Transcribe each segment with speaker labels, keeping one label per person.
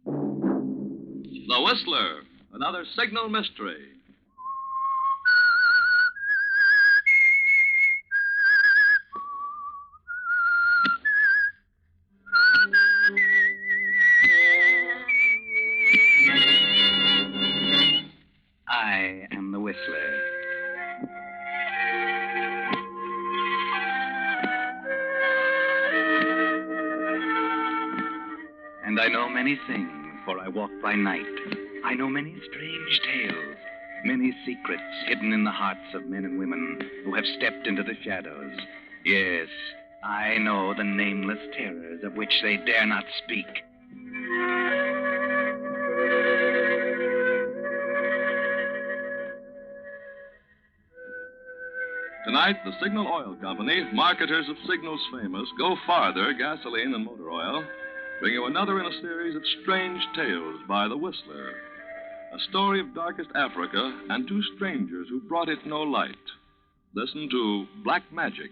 Speaker 1: The Whistler, another signal mystery.
Speaker 2: I am the Whistler. And I know many things, for I walk by night. I know many strange tales, many secrets hidden in the hearts of men and women who have stepped into the shadows. Yes, I know the nameless terrors of which they dare not speak.
Speaker 1: Tonight, the Signal Oil Company, marketers of Signal's famous Go Farther gasoline and motor oil, bring you another in a series of strange tales by the Whistler. A story of darkest Africa and two strangers who brought it no light. Listen to Black Magic.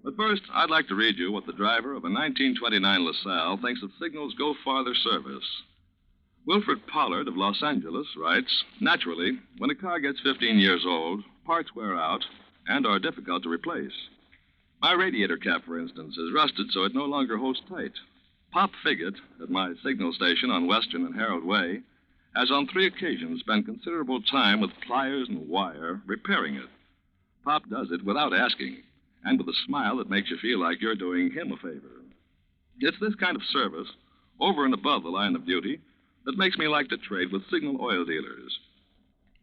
Speaker 1: But first, I'd like to read you what the driver of a 1929 LaSalle thinks of Signal's Go Farther service. Wilfred Pollard of Los Angeles writes, naturally, when a car gets 15 years old, parts wear out and are difficult to replace. My radiator cap, for instance, is rusted so it no longer holds tight. Pop Figgett, at my signal station on Western and Harold Way, has on 3 occasions spent considerable time with pliers and wire repairing it. Pop does it without asking, and with a smile that makes you feel like you're doing him a favor. It's this kind of service, over and above the line of duty, that makes me like to trade with Signal oil dealers.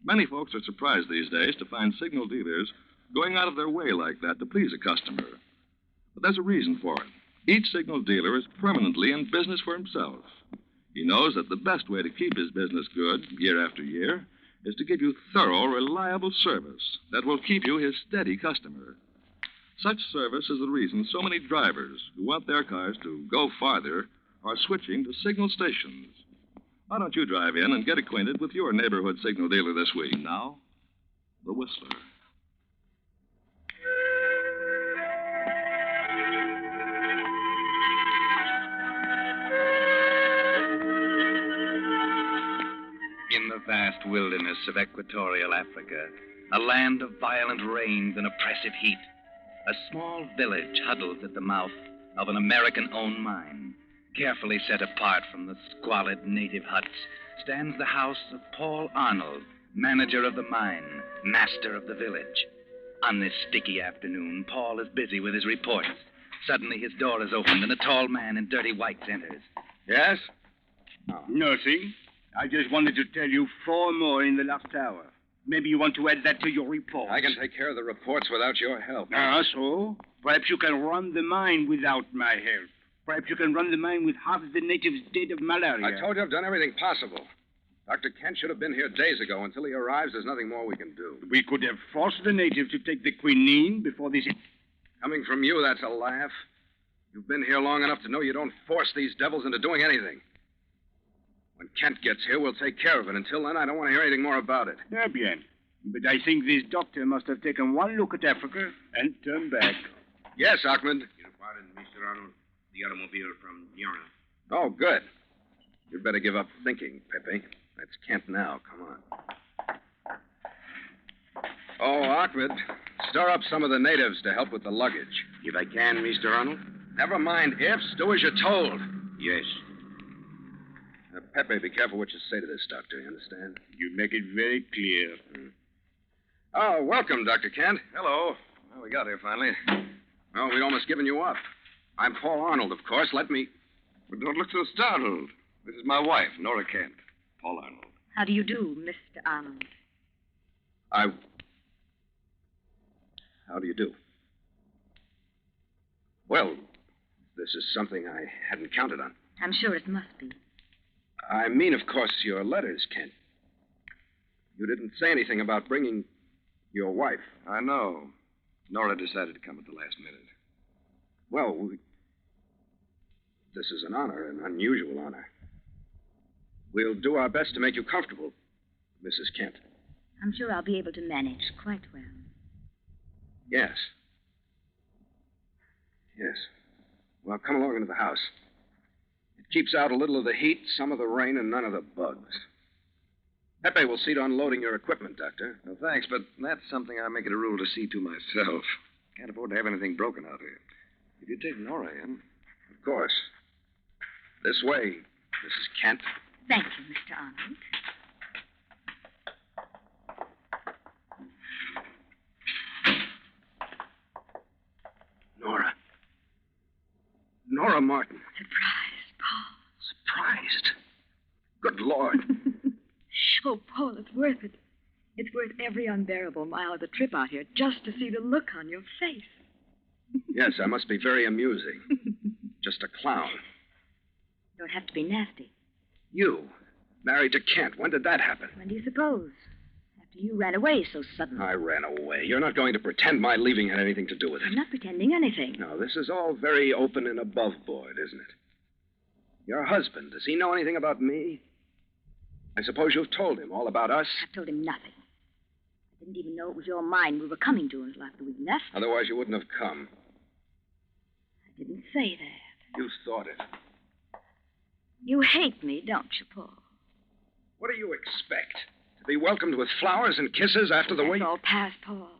Speaker 1: Many folks are surprised these days to find Signal dealers going out of their way like that to please a customer. But there's a reason for it. Each Signal dealer is permanently in business for himself. He knows that the best way to keep his business good year after year is to give you thorough, reliable service that will keep you his steady customer. Such service is the reason so many drivers who want their cars to go farther are switching to Signal stations. Why don't you drive in and get acquainted with your neighborhood Signal dealer this week? Now, the Whistler.
Speaker 2: In the vast wilderness of equatorial Africa, a land of violent rains and oppressive heat, a small village huddles at the mouth of an American-owned mine. Carefully set apart from the squalid native huts stands the house of Paul Arnold, manager of the mine, master of the village. On this sticky afternoon, Paul is busy with his reports. Suddenly, his door is opened and a tall man in dirty whites enters.
Speaker 3: Yes? Oh. Nothing. I just wanted to tell you 4 more in the last hour. Maybe you want to add that to your report.
Speaker 4: I can take care of the reports without your help.
Speaker 3: So? Perhaps you can run the mine without my help. Perhaps you can run the mine with half the natives dead of malaria.
Speaker 4: I told you I've done everything possible. Dr. Kent should have been here days ago. Until he arrives, there's nothing more we can do.
Speaker 3: We could have forced the natives to take the quinine before this...
Speaker 4: Coming from you, that's a laugh. You've been here long enough to know you don't force these devils into doing anything. When Kent gets here, we'll take care of it. Until then, I don't want to hear anything more about it.
Speaker 3: Bien. But I think this doctor must have taken one look at Africa and turned back.
Speaker 4: Yes, Ahmed.
Speaker 5: Your pardon, Mr. Arnold. The automobile from Yarna.
Speaker 4: Oh, good. You'd better give up thinking, Pepe. That's Kent now. Come on. Oh, Ahmed, stir up some of the natives to help with the luggage.
Speaker 5: If I can, Mr. Arnold?
Speaker 4: Never mind ifs. Do as you're told.
Speaker 5: Yes.
Speaker 4: Pepe, be careful what you say to this doctor, you understand?
Speaker 3: You make it very clear.
Speaker 4: Oh, welcome, Dr. Kent.
Speaker 1: Hello. Well, we got here finally.
Speaker 4: Oh, we'd almost given you up. I'm Paul Arnold, of course. Let me...
Speaker 1: But don't look so startled. This is my wife, Nora Kent. Paul Arnold.
Speaker 6: How do you do, Mr. Arnold?
Speaker 4: How do you do? Well, this is something I hadn't counted on.
Speaker 6: I'm sure it must be.
Speaker 4: I mean, of course, your letters, Kent. You didn't say anything about bringing your wife.
Speaker 1: I know. Nora decided to come at the last minute.
Speaker 4: Well, this is an honor, an unusual honor. We'll do our best to make you comfortable, Mrs. Kent.
Speaker 6: I'm sure I'll be able to manage quite well.
Speaker 4: Yes. Yes. Well, come along into the house. It keeps out a little of the heat, some of the rain, and none of the bugs. Pepe will see to unloading your equipment, Doctor.
Speaker 7: Well, thanks, but that's something I make it a rule to see to myself. Can't afford to have anything broken out here. If you take Nora in.
Speaker 4: Of course. This way, Mrs. Kent.
Speaker 6: Thank you, Mr. Arnold.
Speaker 4: Nora. Nora Martin.
Speaker 6: Surprise, Paul.
Speaker 4: Surprised. Good Lord.
Speaker 6: Oh, Paul, it's worth it. It's worth every unbearable mile of the trip out here just to see the look on your face.
Speaker 4: Yes, I must be very amusing. Just a clown.
Speaker 6: Don't have to be nasty.
Speaker 4: You, married to Kent. When did that happen?
Speaker 6: When do you suppose? After you ran away so suddenly.
Speaker 4: I ran away. You're not going to pretend my leaving had anything to do with it.
Speaker 6: I'm not pretending anything.
Speaker 4: No, this is all very open and above board, isn't it? Your husband, does he know anything about me? I suppose you've told him all about us?
Speaker 6: I've told him nothing. I didn't even know it was your mine we were coming to until after we left.
Speaker 4: Otherwise, you wouldn't have come.
Speaker 6: I didn't say that.
Speaker 4: You thought it.
Speaker 6: You hate me, don't you, Paul?
Speaker 4: What do you expect? To be welcomed with flowers and kisses after the way...
Speaker 6: That's all past, Paul.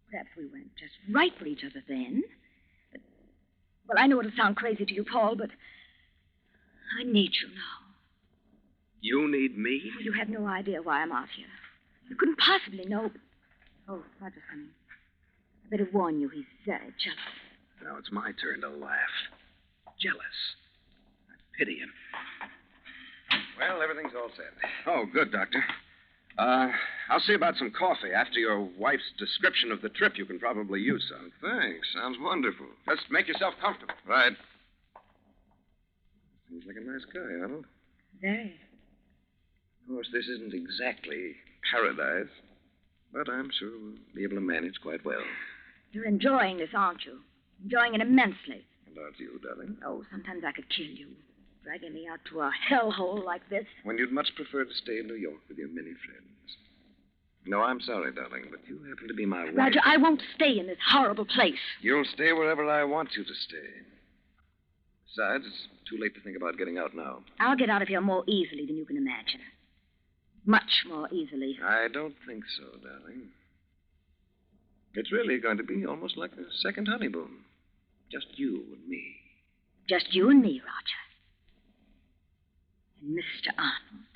Speaker 6: Perhaps we weren't just right for each other then. But, well, I know it'll sound crazy to you, Paul, but I need you now.
Speaker 4: You need me?
Speaker 6: You have no idea why I'm out here. You couldn't possibly know. Oh, Roger's coming. I better warn you, he's very jealous.
Speaker 4: Now it's my turn to laugh. Jealous. I pity him.
Speaker 7: Well, everything's all set.
Speaker 4: Oh, good, Doctor. I'll see about some coffee. After your wife's description of the trip, you can probably use some.
Speaker 7: Thanks. Sounds wonderful.
Speaker 4: Just make yourself comfortable.
Speaker 7: Right. Seems like a nice guy, Arnold.
Speaker 6: Very.
Speaker 7: Of course, this isn't exactly paradise, but I'm sure we'll be able to manage quite well.
Speaker 6: You're enjoying this, aren't you? Enjoying it immensely.
Speaker 7: And aren't you, darling?
Speaker 6: Oh, sometimes I could kill you. Dragging me out to a hellhole like this.
Speaker 7: When you'd much prefer to stay in New York with your many friends. No, I'm sorry, darling, but you happen to be my wife.
Speaker 6: Roger, I won't stay in this horrible place.
Speaker 7: You'll stay wherever I want you to stay. Besides, it's too late to think about getting out now.
Speaker 6: I'll get out of here more easily than you can imagine. Much more easily.
Speaker 7: I don't think so, darling. It's really going to be almost like a second honeymoon. Just you and me.
Speaker 6: Just you and me, Roger. And Mr. Arnold.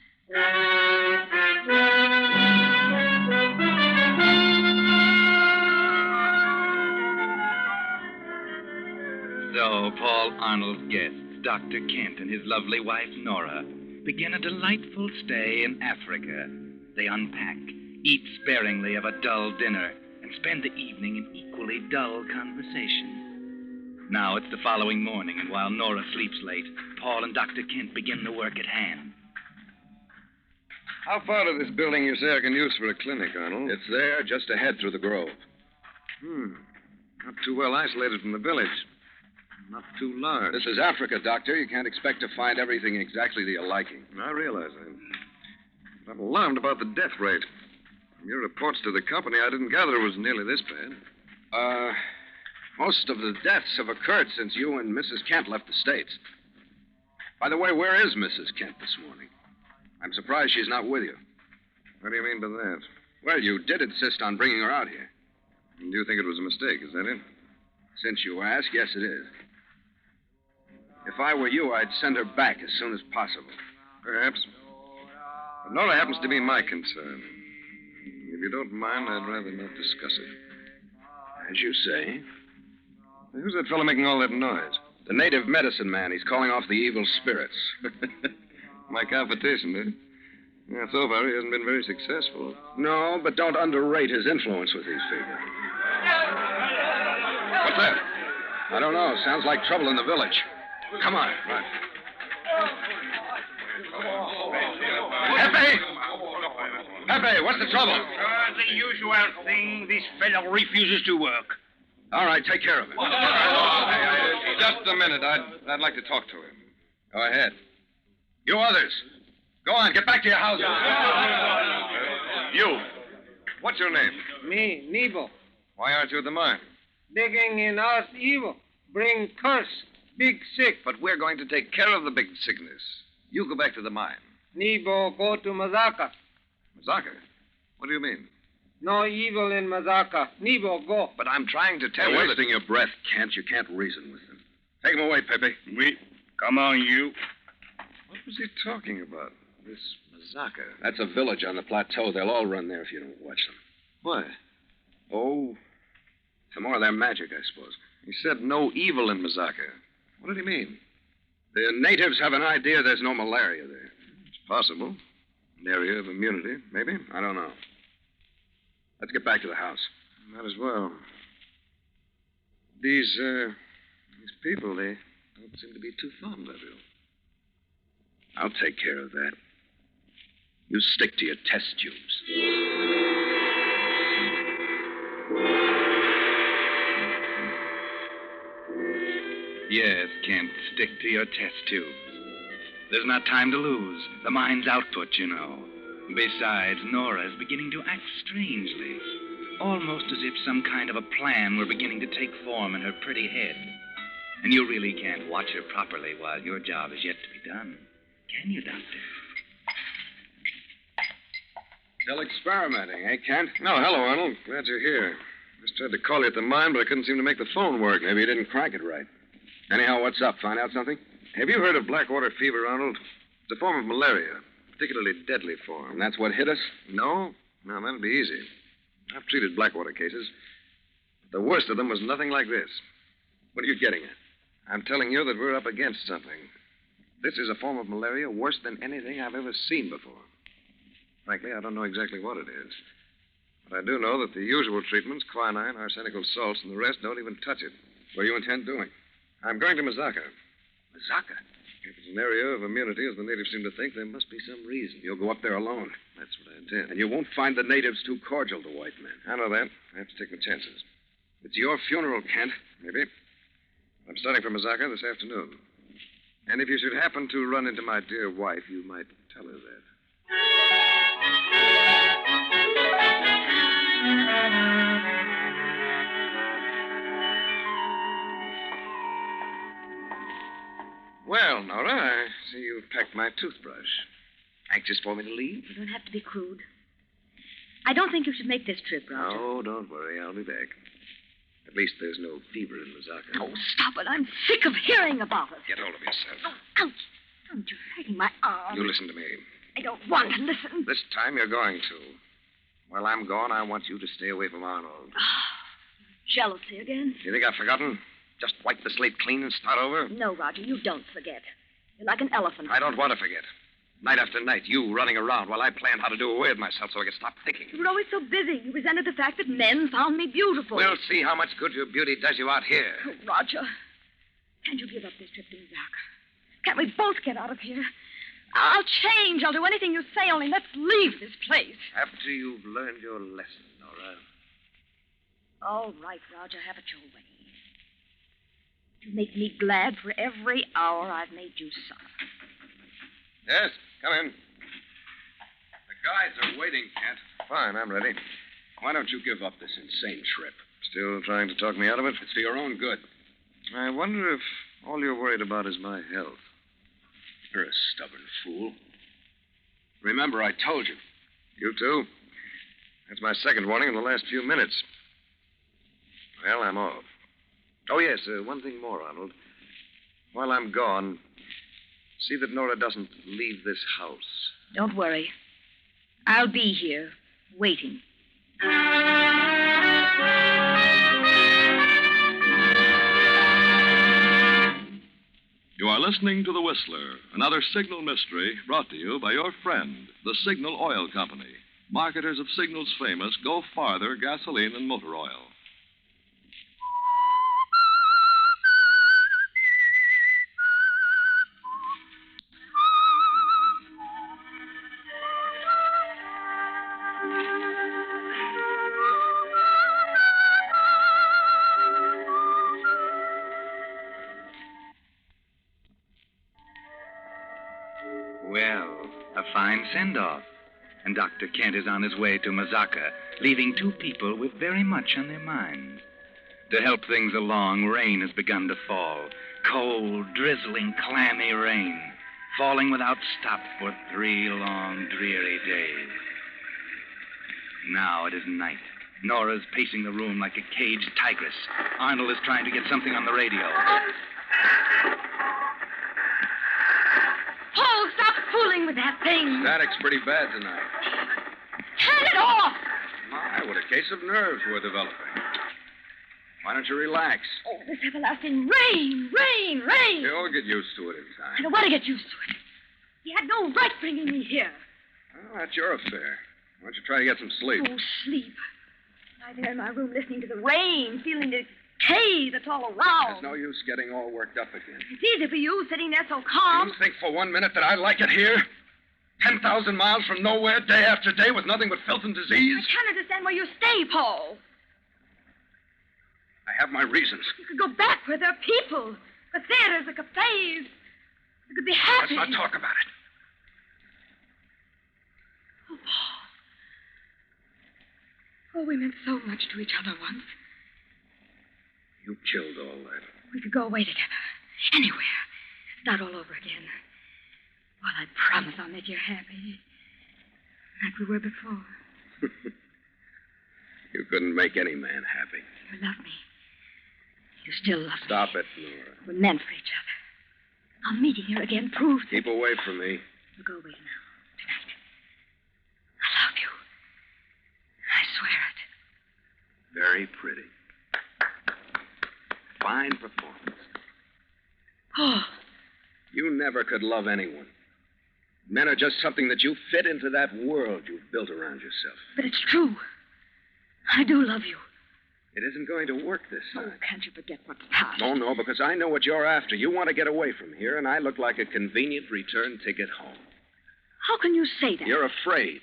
Speaker 2: So, Paul Arnold's guests, Dr. Kent and his lovely wife, Nora, begin a delightful stay in Africa. They unpack, eat sparingly of a dull dinner, and spend the evening in equally dull conversation. Now it's the following morning, and while Nora sleeps late, Paul and Dr. Kent begin the work at hand.
Speaker 7: How far to this building you say I can use for a clinic, Arnold?
Speaker 4: It's there, just ahead through the grove.
Speaker 7: Not too well isolated from the village. Not too large.
Speaker 4: This is Africa, Doctor. You can't expect to find everything exactly to your liking.
Speaker 7: I realize that. I'm alarmed about the death rate. From your reports to the company, I didn't gather it was nearly this bad.
Speaker 4: Most of the deaths have occurred since you and Mrs. Kent left the States. By the way, where is Mrs. Kent this morning? I'm surprised she's not with you.
Speaker 7: What do you mean by that?
Speaker 4: Well, you did insist on bringing her out here.
Speaker 7: Do you think it was a mistake, is that it?
Speaker 4: Since you ask, yes, it is. If I were you, I'd send her back as soon as possible.
Speaker 7: Perhaps. But Nora happens to be my concern. If you don't mind, I'd rather not discuss it.
Speaker 4: As you say.
Speaker 7: Who's that fellow making all that noise?
Speaker 4: The native medicine man. He's calling off the evil spirits.
Speaker 7: My competition, eh? Yeah, so far he hasn't been very successful.
Speaker 4: No, but don't underrate his influence with these figures. What's that? I don't know. Sounds like trouble in the village. Come on. Right. Pepe! Pepe, what's the trouble?
Speaker 3: The usual thing. This fellow refuses to work.
Speaker 4: All right, take care of it.
Speaker 7: Just a minute. I'd like to talk to him.
Speaker 4: Go ahead. You others, go on. Get back to your houses.
Speaker 7: You. What's your name?
Speaker 8: Me, Nebo.
Speaker 7: Why aren't you at the mine?
Speaker 8: Digging in Earth Evil. Bring curse. Big sick.
Speaker 7: But we're going to take care of the big sickness. You go back to the mine.
Speaker 8: Nebo go to Mazaka.
Speaker 7: Mazaka? What do you mean?
Speaker 8: No evil in Mazaka. Nebo go.
Speaker 7: But I'm trying to tell
Speaker 4: You're
Speaker 7: you
Speaker 4: wasting your breath, Kent. You can't reason with them. Take him away, Pepe.
Speaker 3: Oui. Come on, you.
Speaker 7: What was he talking about? This Mazaka.
Speaker 4: That's a village on the plateau. They'll all run there if you don't watch them.
Speaker 7: Why?
Speaker 4: Oh, some more of their magic, I suppose.
Speaker 7: He said no evil in Mazaka. What did he mean?
Speaker 4: The natives have an idea there's no malaria there.
Speaker 7: It's possible. An area of immunity, maybe.
Speaker 4: I don't know. Let's get back to the house.
Speaker 7: Might as well. These people, they don't seem to be too fond of you.
Speaker 4: I'll take care of that. You stick to your test tubes.
Speaker 2: Yes, Kent, stick to your test tubes. There's not time to lose. The mine's output, you know. Besides, Nora's beginning to act strangely. Almost as if some kind of a plan were beginning to take form in her pretty head. And you really can't watch her properly while your job is yet to be done. Can you, Doctor?
Speaker 4: Still experimenting, eh, Kent?
Speaker 7: No, hello, Arnold. Glad you're here. Just tried to call you at the mine, but I couldn't seem to make the phone work.
Speaker 4: Maybe you didn't crank it right. Anyhow, what's up? Find out something?
Speaker 7: Have you heard of blackwater fever, Arnold? It's a form of malaria, a particularly deadly form.
Speaker 4: And that's what hit us?
Speaker 7: No, that'd be easy. I've treated blackwater cases. But the worst of them was nothing like this.
Speaker 4: What are you getting at?
Speaker 7: I'm telling you that we're up against something. This is a form of malaria worse than anything I've ever seen before. Frankly, I don't know exactly what it is. But I do know that the usual treatments, quinine, arsenical salts, and the rest don't even touch it.
Speaker 4: What do you intend doing?
Speaker 7: I'm going to Mazaka.
Speaker 4: Mazaka?
Speaker 7: If it's an area of immunity, as the natives seem to think, there must be some reason.
Speaker 4: You'll go up there alone.
Speaker 7: That's what I intend.
Speaker 4: And you won't find the natives too cordial to white men.
Speaker 7: I know that. I have to take my chances.
Speaker 4: It's your funeral, Kent.
Speaker 7: Maybe. I'm starting for Mazaka this afternoon. And if you should happen to run into my dear wife, you might tell her that. Well, Nora, I see you've packed my toothbrush. Anxious for me to leave?
Speaker 6: You don't have to be crude. I don't think you should make this trip, Roger.
Speaker 7: Oh, don't worry. I'll be back. At least there's no fever in Mazaka.
Speaker 6: Oh, stop it. I'm sick of hearing about it.
Speaker 7: Get hold of yourself.
Speaker 6: Oh, ouch. Don't you hurting my arm.
Speaker 7: You listen to me.
Speaker 6: I don't want to listen.
Speaker 7: This time you're going to. While I'm gone, I want you to stay away from Arnold.
Speaker 6: Jealousy again?
Speaker 7: You think I've forgotten? Just wipe the slate clean and start over?
Speaker 6: No, Roger, you don't forget. You're like an elephant.
Speaker 7: I don't want to forget. Night after night, you running around while I planned how to do away with myself so I could stop thinking.
Speaker 6: You were always so busy. You resented the fact that men found me beautiful.
Speaker 7: We'll see how much good your beauty does you out here.
Speaker 6: Oh, Roger, can't you give up this trip to Mazaka? Can't we both get out of here? I'll change. I'll do anything you say, only let's leave this place.
Speaker 7: After you've learned your lesson, Nora.
Speaker 6: All right, Roger, have it your way. You make me glad for every hour I've made you suffer.
Speaker 7: Yes, come in.
Speaker 4: The guides are waiting, Kent.
Speaker 7: Fine, I'm ready.
Speaker 4: Why don't you give up this insane trip?
Speaker 7: Still trying to talk me out of it?
Speaker 4: It's for your own good.
Speaker 7: I wonder if all you're worried about is my health.
Speaker 4: You're a stubborn fool. Remember, I told you.
Speaker 7: You too? That's my second warning in the last few minutes. Well, I'm off. Oh, yes, one thing more, Arnold. While I'm gone, see that Nora doesn't leave this house.
Speaker 6: Don't worry. I'll be here, waiting.
Speaker 1: You are listening to The Whistler, another Signal mystery brought to you by your friend, the Signal Oil Company, marketers of Signal's famous Go Farther gasoline and motor oil.
Speaker 2: Well, a fine send-off. And Dr. Kent is on his way to Mazaka, leaving two people with very much on their minds. To help things along, rain has begun to fall. Cold, drizzling, clammy rain, falling without stop for 3 long, dreary days. Now it is night. Nora's pacing the room like a caged tigress. Arnold is trying to get something on the radio.
Speaker 6: Paul, stop fooling with that thing.
Speaker 4: Static's pretty bad tonight.
Speaker 6: Turn it off.
Speaker 4: My, what a case of nerves we're developing. Why don't you relax?
Speaker 6: Oh, this everlasting rain.
Speaker 4: You'll get used to it in
Speaker 6: I
Speaker 4: time.
Speaker 6: don't want to get used to it. He had no right bringing me here.
Speaker 4: Well, that's your affair. Why don't you try to get some sleep?
Speaker 6: Oh, sleep. Lie there in my room listening to the rain, feeling the decay that's all around.
Speaker 4: There's no use getting all worked up again.
Speaker 6: It's easy for you sitting there so calm.
Speaker 4: You think for 1 minute that I like it here? 10,000 miles from nowhere, day after day, with nothing but filth and disease?
Speaker 6: I can't understand why you stay, Paul.
Speaker 4: I have my reasons.
Speaker 6: You could go back where there are people. The theaters, the cafes. You could be happy.
Speaker 4: Let's not talk about it.
Speaker 6: Oh, Paul. Oh, we meant so much to each other once.
Speaker 4: You killed all that.
Speaker 6: We could go away together. Anywhere. Start all over again. Well, I promise I'll make you happy. Like we were before.
Speaker 4: You couldn't make any man happy.
Speaker 6: You love me. You still love me.
Speaker 4: Stop it, Nora.
Speaker 6: We're meant for each other. Our meeting here again proves
Speaker 4: Keep away from me.
Speaker 6: We'll go away now. Tonight. I love you. I swear it.
Speaker 4: Very pretty. Fine performance.
Speaker 6: Oh,
Speaker 4: You never could love anyone. Men are just something that you fit into that world you've built around yourself.
Speaker 6: but it's true. I do love you.
Speaker 4: It isn't going to work this
Speaker 6: Oh,
Speaker 4: time.
Speaker 6: can't you forget what's past?
Speaker 4: Oh, no, because I know what you're after. You want to get away from here, and I look like a convenient return ticket home.
Speaker 6: How can you say that?
Speaker 4: You're afraid.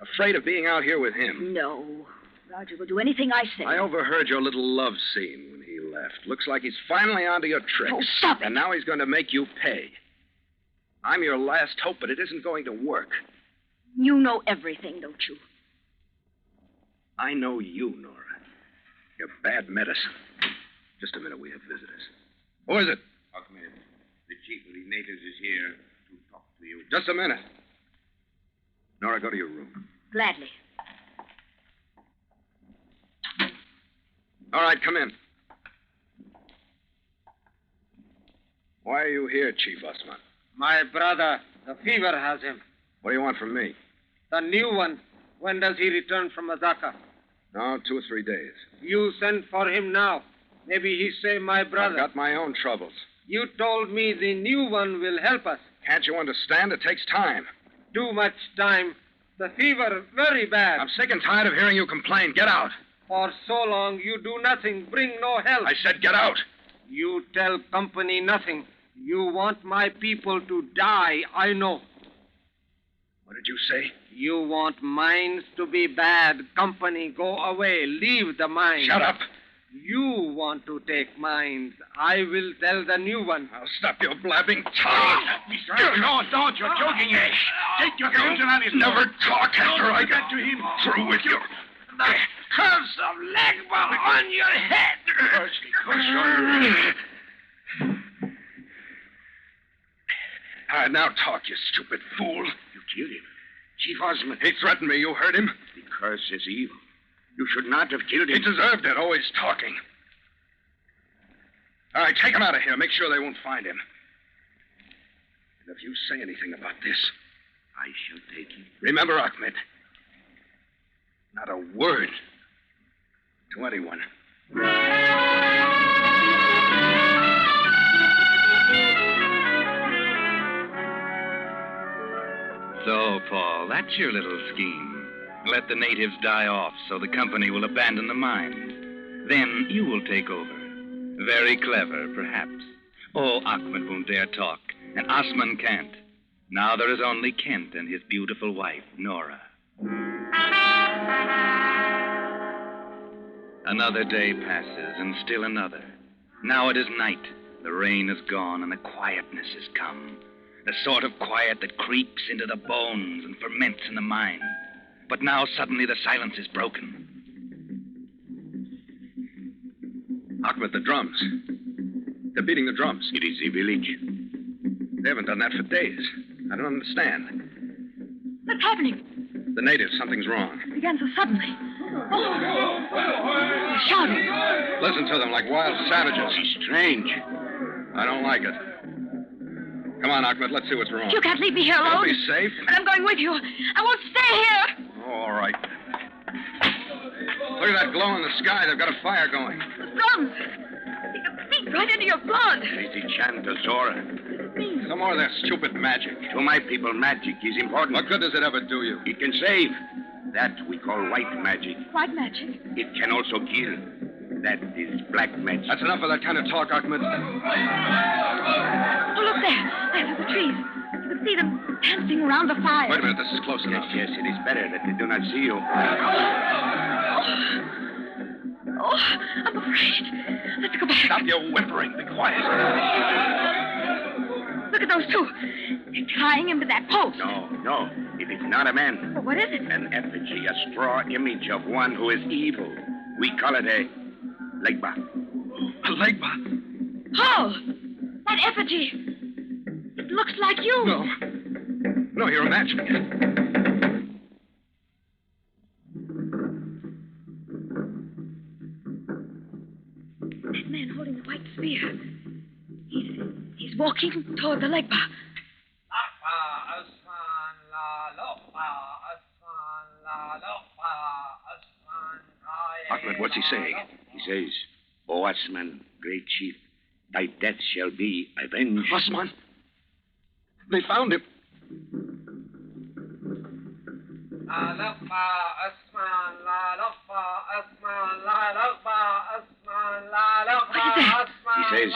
Speaker 4: Afraid of being out here with him.
Speaker 6: No. Roger will do anything I say.
Speaker 4: I overheard your little love scene when he left. Looks like he's finally onto your tricks.
Speaker 6: Oh, stop it.
Speaker 4: And now he's going to make you pay. I'm your last hope, but it isn't going to work.
Speaker 6: You know everything, don't you?
Speaker 4: I know you, Nora. You're bad medicine. Just a minute, we have visitors. Who is it?
Speaker 5: Ahmed, the chief of the natives is here to talk to you.
Speaker 4: Just a minute. Nora, go to your room.
Speaker 6: Gladly.
Speaker 4: All right, come in. Why are you here, Chief Usman?
Speaker 8: My brother, the fever has him.
Speaker 4: What do you want from me?
Speaker 8: The new one. When does he return from Mazaka?
Speaker 4: No, 2 or 3 days.
Speaker 8: You send for him now. Maybe he say, my brother.
Speaker 4: I've got my own troubles.
Speaker 8: You told me the new one will help us.
Speaker 4: Can't you understand? It takes time.
Speaker 8: Too much time. The fever very bad.
Speaker 4: I'm sick and tired of hearing you complain. Get out.
Speaker 8: For so long you do nothing, bring no help.
Speaker 4: I said get out.
Speaker 8: You tell company nothing. You want my people to die, I know.
Speaker 4: What did you say?
Speaker 8: You want mines to be bad. Company, go away. Leave the mines.
Speaker 4: Shut up.
Speaker 8: You want to take mines. I will tell the new one.
Speaker 4: I'll stop your blabbing tongue.
Speaker 5: No, don't. You're joking, eh? Take your hands on his
Speaker 4: Never talk after I get
Speaker 5: to him.
Speaker 4: through with you.
Speaker 5: The curse of Legba on your head.
Speaker 4: All right, now talk, you stupid fool.
Speaker 5: You killed him. Chief Osmond.
Speaker 4: He threatened me. You heard him?
Speaker 5: The curse is evil. You should not have killed
Speaker 4: He
Speaker 5: him.
Speaker 4: deserved it, always talking. All right, take him out of here. Make sure they won't find him. And if you say anything about this,
Speaker 5: I shall take him.
Speaker 4: remember, Ahmed, not a word to anyone.
Speaker 2: So, Paul, that's your little scheme. Let the natives die off so the company will abandon the mines. Then you will take over. Very clever, perhaps. Oh, Ahmed won't dare talk, and Osman can't. Now there is only Kent and his beautiful wife, Nora. Another day passes, and still another. Now it is night. The rain is gone, and the quietness has come. The sort of quiet that creeps into the bones and ferments in the mind. But now suddenly the silence is broken.
Speaker 4: Ahmed, the drums. They're beating the drums.
Speaker 3: It is the village.
Speaker 4: They haven't done that for days. I don't understand.
Speaker 6: What's happening?
Speaker 4: The natives, something's wrong.
Speaker 6: It began so suddenly. Oh, they're shouting.
Speaker 4: Listen to them like wild savages.
Speaker 3: It's strange.
Speaker 4: I don't like it. Come on, Ahmed, let's see what's wrong.
Speaker 6: You can't leave me here
Speaker 4: You'll
Speaker 6: alone.
Speaker 4: be safe.
Speaker 6: But I'm going with you. I won't stay here.
Speaker 4: Oh, all right. Look at that glow in the sky. They've got a fire going.
Speaker 6: The drums. They can seep right into your blood.
Speaker 3: It is the chant of Zora.
Speaker 4: Some more of that stupid magic.
Speaker 3: To my people, magic is important.
Speaker 4: What good does it ever do you?
Speaker 3: It can save. That we call white magic.
Speaker 6: White magic.
Speaker 3: It can also kill. That is black magic.
Speaker 4: That's enough of that kind of talk, Ahmed.
Speaker 6: Oh, look there. There through the trees. You can see them dancing around the fire.
Speaker 4: Wait a minute, this is close enough.
Speaker 3: Yes, it is better that they do not see you.
Speaker 6: Oh, I'm afraid. Let's go back.
Speaker 4: Stop your whimpering. Be quiet.
Speaker 6: Look at those two. They're tying him to that post.
Speaker 3: No. It is not a man.
Speaker 6: Well, what is it?
Speaker 3: An effigy, a straw image of one who is evil. We call it a legba.
Speaker 4: A legba?
Speaker 6: Paul! That effigy. It looks like you.
Speaker 4: No, you're imagining it.
Speaker 6: That man holding the white spear. He's walking toward the legba.
Speaker 3: Ahmed, what's he saying? He says, O Asman, great chief, thy death shall be avenged.
Speaker 4: Osman. They found him.
Speaker 3: He says,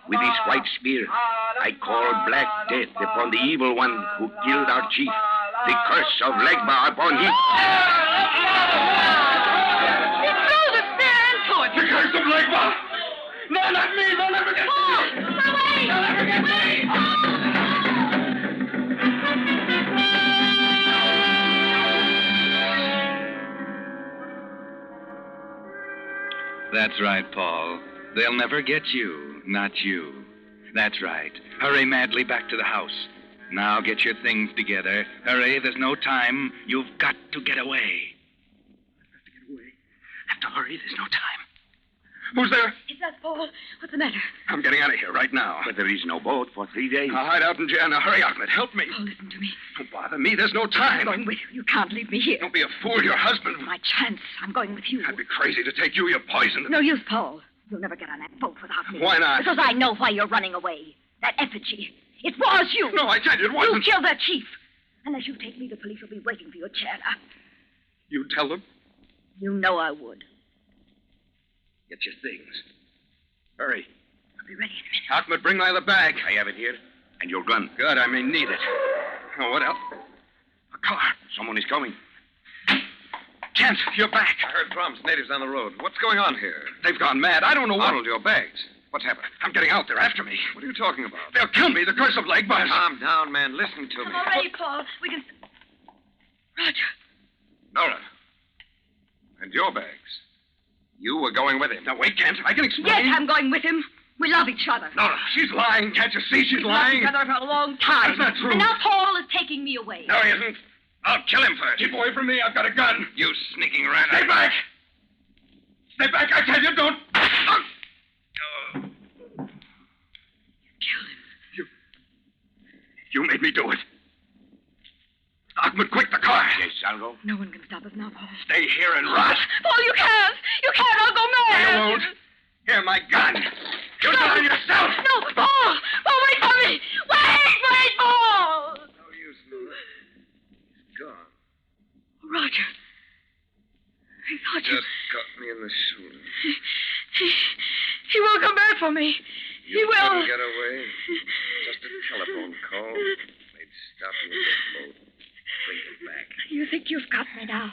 Speaker 3: with his white spear, I call black death upon the evil one who killed our chief. The curse of Legba upon him.
Speaker 6: He threw the spear into it.
Speaker 4: The curse of Legba! No, not me! They'll never get me!
Speaker 6: Away!
Speaker 4: They'll never get me!
Speaker 2: That's right, Paul. They'll never get you. Not you. That's right. Hurry madly back to the house. Now get your things together. Hurry, there's no time. You've got to get away.
Speaker 4: I've got to get away. I have to hurry. There's no time. Who's there?
Speaker 6: It's us, Paul. What's the matter?
Speaker 4: I'm getting out of here right now.
Speaker 3: But there is no boat for 3 days.
Speaker 4: I'll hide out in jail. Now, hurry, Ahmed. Help me.
Speaker 6: Oh, listen to me.
Speaker 4: Don't bother me. The's no time.
Speaker 6: I'm going with you. You can't leave me here.
Speaker 4: Don't be a fool. Your husband.
Speaker 6: My chance. I'm going with you.
Speaker 4: I'd be crazy to take you. You're poisoned.
Speaker 6: No use, Paul. You'll never get on that boat without me.
Speaker 4: Why not?
Speaker 6: Because I know why you're running away. That effigy. It was you.
Speaker 4: No, I tell you, it
Speaker 6: You
Speaker 4: wasn't.
Speaker 6: killed their chief. Unless you take me, the police will be waiting for your chair.
Speaker 4: You tell them.
Speaker 6: You know I would.
Speaker 4: Get your things. Hurry.
Speaker 6: I'll be ready in a minute.
Speaker 4: Ahmed, bring my other bag.
Speaker 3: I have it here. And your gun.
Speaker 4: Good, I may need it. Oh, what else? A car.
Speaker 3: Someone is coming.
Speaker 4: Kent, you're back.
Speaker 7: I heard drums, natives on the road. What's going on here?
Speaker 4: They've gone mad. I don't know what.
Speaker 7: Arnold, your bags. What's happened?
Speaker 4: I'm getting out there after me.
Speaker 7: What are you talking about?
Speaker 4: They'll kill me. The curse of Legbus.
Speaker 7: Calm down, man. Listen to me.
Speaker 6: I'm all ready, Paul. We can... Roger.
Speaker 7: Nora. And your bags. You were going with him.
Speaker 4: Now, wait, Kent. I can explain.
Speaker 6: Yes, I'm going with him. We love each other.
Speaker 4: Nora, she's lying. Can't you see she's
Speaker 6: We've loved
Speaker 4: lying?
Speaker 6: each other for a long time.
Speaker 4: That's not true.
Speaker 6: And now Paul is taking me away.
Speaker 4: No, he isn't. I'll kill him first. Keep away from me. I've got a gun.
Speaker 7: You sneaking rat.
Speaker 4: Stay back. Stay back, I tell you. Don't.
Speaker 6: Killed him.
Speaker 4: You made me do it. Ahmed, quick, the car.
Speaker 3: Yes, I'll go.
Speaker 6: No one can stop us now, Paul.
Speaker 4: Stay here and rot.
Speaker 6: Paul, you can't. You can't. I'll go
Speaker 4: No,
Speaker 6: mad.
Speaker 4: you won't. Here, my gun. You do it yourself.
Speaker 6: No, Paul. Paul, wait for me. Wait, Paul.
Speaker 7: No use, Nora. He's gone.
Speaker 6: Roger. I thought you...
Speaker 7: Just got me in the shoulder.
Speaker 6: He will come back for me.
Speaker 7: You
Speaker 6: He will.
Speaker 7: couldn't get away. Just a telephone call. They'd stop you with the boat. Bring you back.
Speaker 6: You think you've got me now?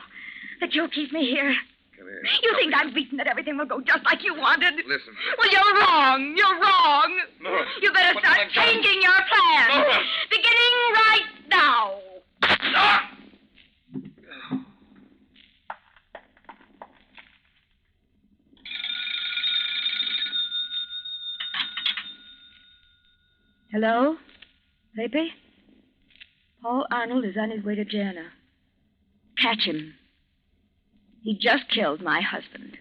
Speaker 6: That you'll keep me here?
Speaker 7: Come here.
Speaker 6: You think I'm beaten that everything will go just like you wanted?
Speaker 7: Listen.
Speaker 6: Well, you're wrong. You're wrong.
Speaker 7: Nora.
Speaker 6: You better
Speaker 7: What
Speaker 6: start
Speaker 7: have I done?
Speaker 6: changing your plans.
Speaker 7: Nora.
Speaker 6: Beginning right now.
Speaker 4: Ah!
Speaker 6: Hello? Pepe? Paul Arnold is on his way to Jana. Catch him. He just killed my husband.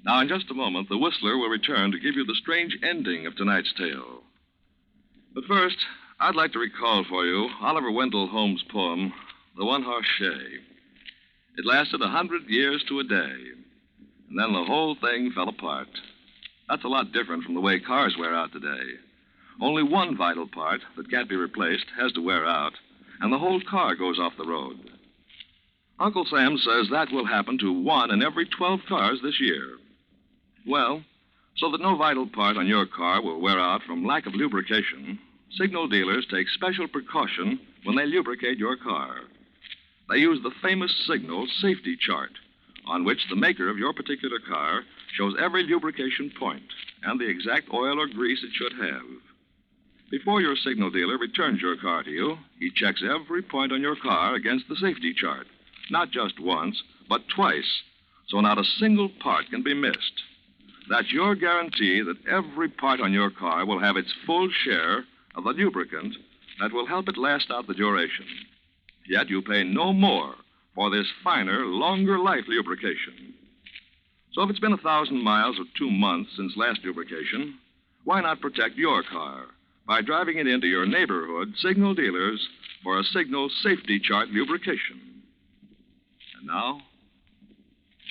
Speaker 1: Now, in just a moment, the Whistler will return to give you the strange ending of tonight's tale. But first, I'd like to recall for you Oliver Wendell Holmes' poem, The One-Horse Shay. It lasted 100 years to a day, and then the whole thing fell apart. That's a lot different from the way cars wear out today. Only one vital part that can't be replaced has to wear out, and the whole car goes off the road. Uncle Sam says that will happen to 1 in every 12 cars this year. Well, so that no vital part on your car will wear out from lack of lubrication, signal dealers take special precaution when they lubricate your car. They use the famous Signal safety chart, on which the maker of your particular car shows every lubrication point and the exact oil or grease it should have. Before your signal dealer returns your car to you, he checks every point on your car against the safety chart, not just once, but twice, so not a single part can be missed. That's your guarantee that every part on your car will have its full share of the lubricant that will help it last out the duration. Yet you pay no more for this finer, longer life lubrication. So if it's been 1,000 miles or 2 months since last lubrication, why not protect your car by driving it into your neighborhood signal dealers for a Signal safety chart lubrication? And now,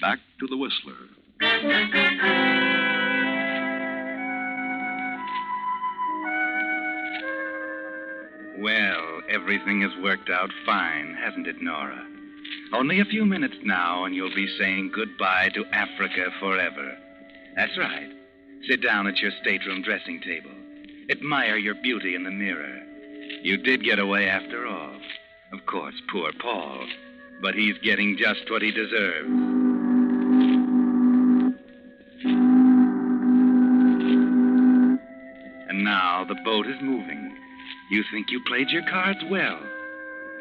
Speaker 1: back to the Whistler.
Speaker 2: Well, everything has worked out fine, hasn't it, Nora? Only a few minutes now, and you'll be saying goodbye to Africa forever. That's right. Sit down at your stateroom dressing table. Admire your beauty in the mirror. You did get away after all. Of course, poor Paul. But he's getting just what he deserves. And now the boat is moving. You think you played your cards well.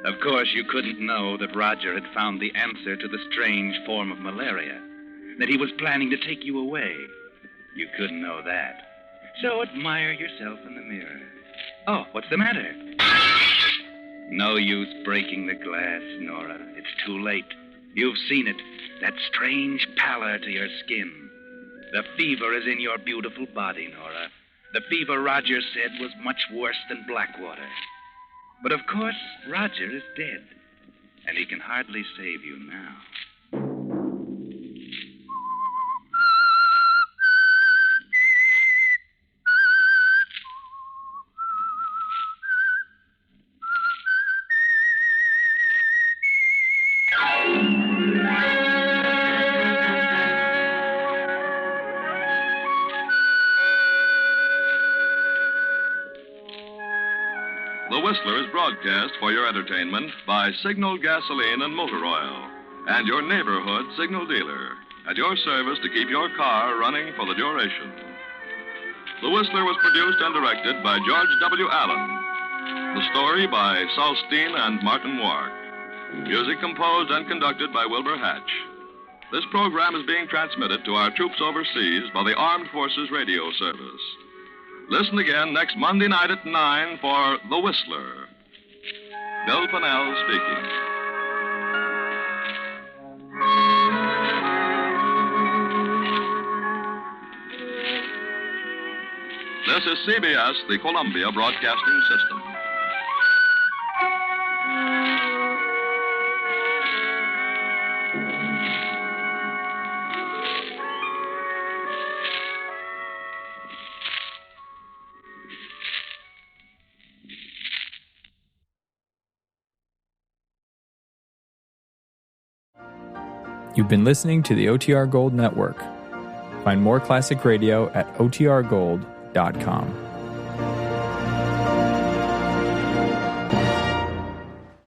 Speaker 2: Of course, you couldn't know that Roger had found the answer to the strange form of malaria, that he was planning to take you away. You couldn't know that. So admire yourself in the mirror. Oh, what's the matter? No use breaking the glass, Nora. It's too late. You've seen it, that strange pallor to your skin. The fever is in your beautiful body, Nora. The fever Roger said was much worse than Blackwater. But of course, Roger is dead, and he can hardly save you now.
Speaker 1: The Whistler is broadcast for your entertainment by Signal Gasoline and Motor Oil and your neighborhood signal dealer at your service to keep your car running for the duration. The Whistler was produced and directed by George W. Allen. The story by Saul Steen and Martin Wark. Music composed and conducted by Wilbur Hatch. This program is being transmitted to our troops overseas by the Armed Forces Radio Service. Listen again next Monday night at 9 for The Whistler. Bill Pennell speaking. This is CBS, the Columbia Broadcasting System.
Speaker 9: You've been listening to the OTR Gold Network. Find more classic radio at otrgold.com.